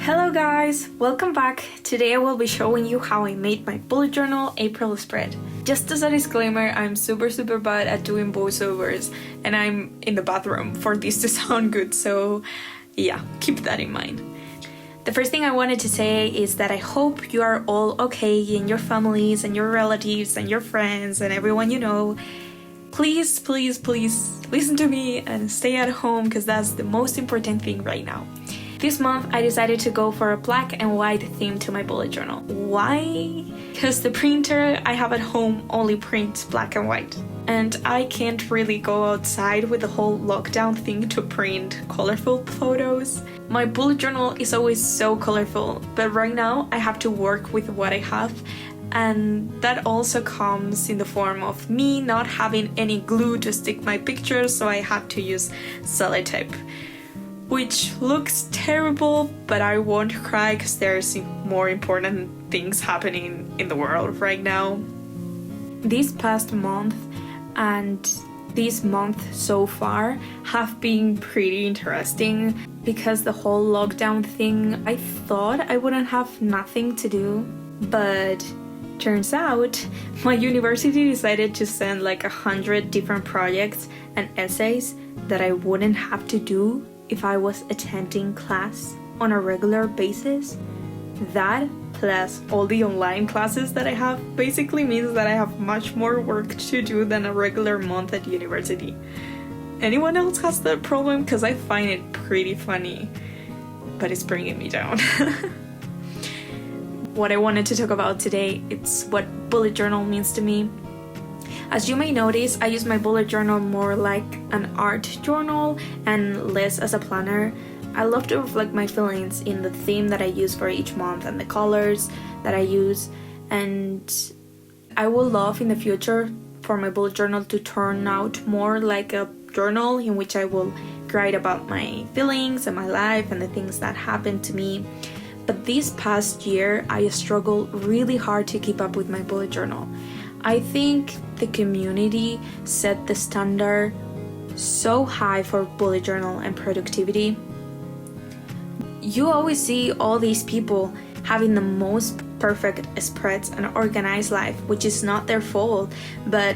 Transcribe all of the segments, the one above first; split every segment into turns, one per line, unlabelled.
Hello guys, welcome back. Today I will be showing you how I made my bullet journal April spread. Just as a disclaimer, I'm super bad at doing voiceovers and I'm in the bathroom for this to sound good, so yeah, keep that in mind. The first thing I wanted to say is that I hope you are all okay and your families and your relatives and your friends and everyone you know. Please listen to me and stay at home because that's the most important thing right now. This month I decided to go for a black and white theme to my bullet journal. Why? Because the printer I have at home only prints black and white. And I can't really go outside with the whole lockdown thing to print colorful photos. My bullet journal is always so colorful, but right now I have to work with what I have, and that also comes in the form of me not having any glue to stick my pictures, so I had to use sellotape. Which looks terrible, but I won't cry because there's more important things happening in the world right now. This past month and this month so far have been pretty interesting because the whole lockdown thing, I thought I wouldn't have nothing to do, but turns out my university decided to send like 100 different projects and essays that I wouldn't have to do if I was attending class on a regular basis. That plus all the online classes that I have basically means that I have much more work to do than a regular month at university. Anyone else has that problem? Because I find it pretty funny, but it's bringing me down. What I wanted to talk about today, it's what bullet journal means to me. As you may notice, I use my bullet journal more like an art journal and less as a planner. I love to reflect my feelings in the theme that I use for each month and the colors that I use, and I would love in the future for my bullet journal to turn out more like a journal in which I will write about my feelings and my life and the things that happened to me. But this past year, I struggled really hard to keep up with my bullet journal. I think the community set the standard so high for bullet journal and productivity. You always see all these people having the most perfect spreads and organized life, which is not their fault, but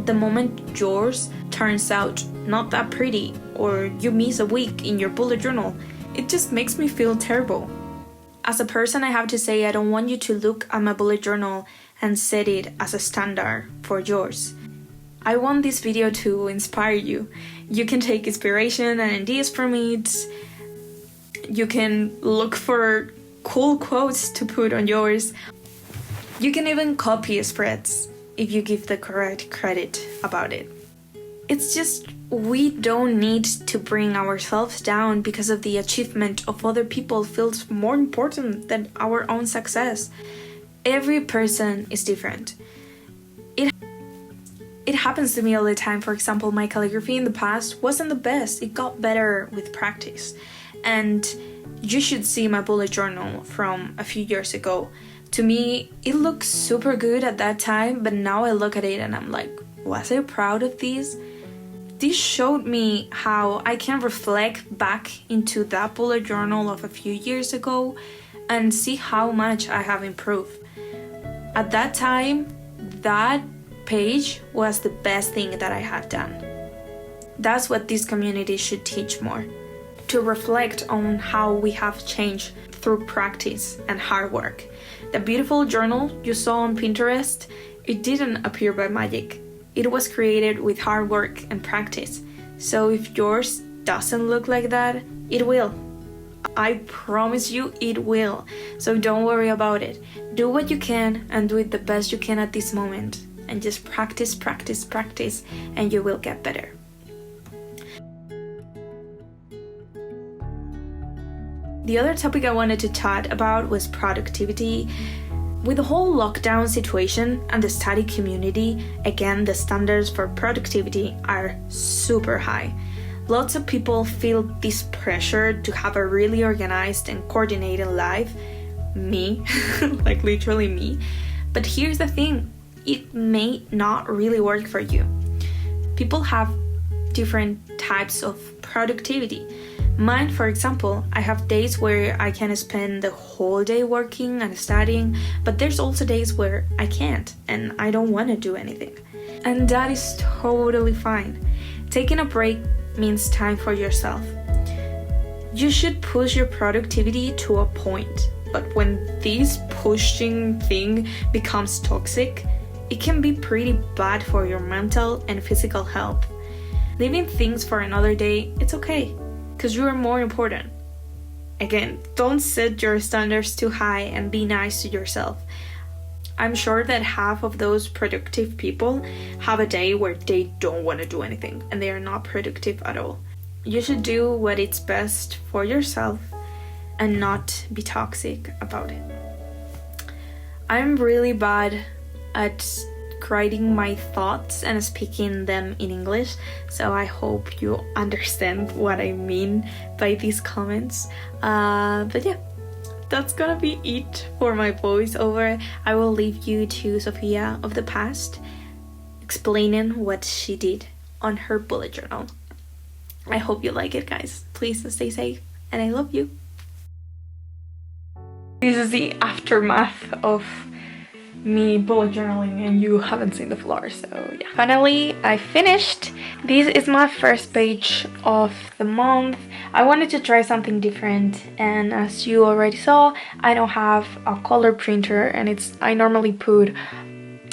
the moment yours turns out not that pretty or you miss a week in your bullet journal, it just makes me feel terrible. As a person, I have to say I don't want you to look at my bullet journal and set it as a standard for yours. I want this video to inspire you. You can take inspiration and ideas from it. You can look for cool quotes to put on yours. You can even copy spreads if you give the correct credit about it. It's just we don't need to bring ourselves down because of the achievement of other people feels more important than our own success. Every person is different. It happens to me all the time. For example, my calligraphy in the past wasn't the best. It got better with practice. And you should see my bullet journal from a few years ago. To me, it looked super good at that time, but now I look at it and I'm like, was I proud of this? This showed me how I can reflect back into that bullet journal of a few years ago and see how much I have improved. At that time, that page was the best thing that I had done. That's what this community should teach more. To reflect on how we have changed through practice and hard work. The beautiful journal you saw on Pinterest, it didn't appear by magic. It was created with hard work and practice. So if yours doesn't look like that, it will. I promise you it will. So don't worry about it. Do what you can and do it the best you can at this moment. And just practice, and you will get better. The other topic I wanted to chat about was productivity. With the whole lockdown situation and the study community, again, the standards for productivity are super high. Lots of people feel this pressure to have a really organized and coordinated life. Me, like literally me. But here's the thing, it may not really work for you. People have different types of productivity. Mine, for example, I have days where I can spend the whole day working and studying, but there's also days where I can't and I don't want to do anything. And that is totally fine. Taking a break means time for yourself. You should push your productivity to a point, but when this pushing thing becomes toxic, it can be pretty bad for your mental and physical health. Leaving things for another day, it's okay, because you are more important. Again, don't set your standards too high and be nice to yourself. I'm sure that half of those productive people have a day where they don't want to do anything and they are not productive at all. You should do what is best for yourself and not be toxic about it. I'm really bad at writing my thoughts and speaking them in English, so I hope you understand what I mean by these comments. But yeah, that's gonna be it for my voiceover. I will leave you to Sofia of the past explaining what she did on her bullet journal. I hope you like it, guys. Please stay safe and I love you. This is the aftermath of me bullet journaling and you haven't seen the floor, so yeah. Finally, I finished. This is my first page of the month. I wanted to try something different, and as you already saw, I don't have a color printer, and I normally put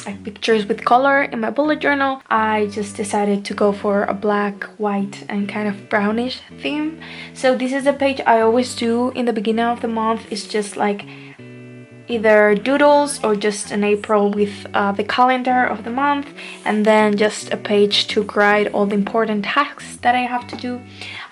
like pictures with color in my bullet journal. I just decided to go for a black, white, and kind of brownish theme. So this is a page I always do in the beginning of the month. It's just like either doodles or just an April with the calendar of the month, and then just a page to write all the important tasks that I have to do.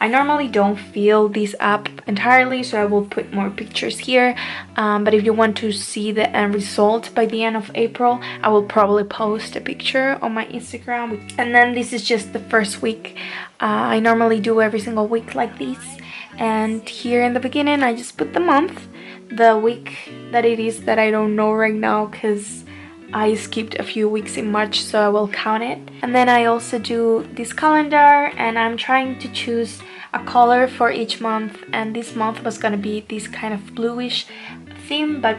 I normally don't fill this up entirely, so I will put more pictures here, but if you want to see the end result by the end of April, I will probably post a picture on my Instagram. And then this is just the first week. I normally do every single week like this, and here in the beginning I just put the month, the week that it is that I don't know right now because I skipped a few weeks in March, so I will count it. And then I also do this calendar, and I'm trying to choose a color for each month, and this month was gonna be this kind of bluish theme, but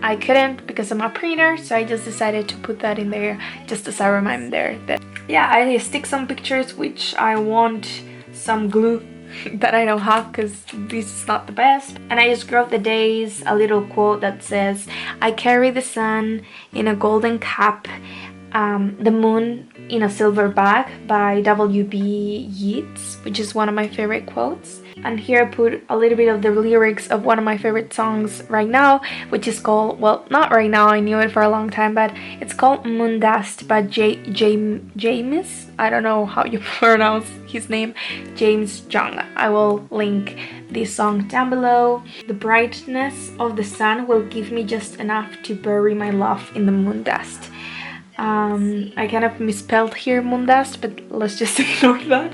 I couldn't because of my printer, so I just decided to put that in there just as a reminder that yeah, I stick some pictures which I want some glue that I don't have because this is not the best, and I just wrote the days, a little quote that says, "I carry the sun in a golden cap, the moon in a silver bag" by W.B. Yeats, which is one of my favorite quotes. And here I put a little bit of the lyrics of one of my favorite songs right now, which is called, well, not right now, I knew it for a long time, but it's called Moondust by Jaymes. I don't know how you pronounce his name, Jaymes Young. I will link this song down below. The brightness of the sun will give me just enough to bury my love in the moondust. I kind of misspelled here moondust, but let's just ignore that.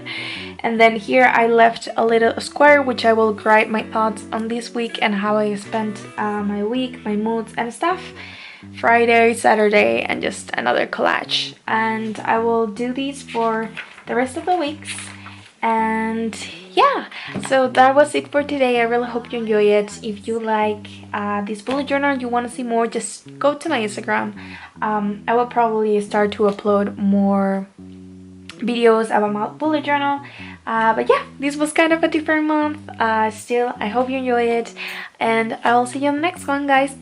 And then here I left a little square which I will write my thoughts on this week and how I spent my week, my moods and stuff. Friday, Saturday, and just another collage. And I will do these for the rest of the weeks. And yeah, so that was it for today. I really hope you enjoy it. If you like this bullet journal, you want to see more, just go to my Instagram. I will probably start to upload more videos about my bullet journal, but yeah, this was kind of a different month. Still, I hope you enjoy it, and I will see you on the next one, guys.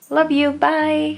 Love you, bye.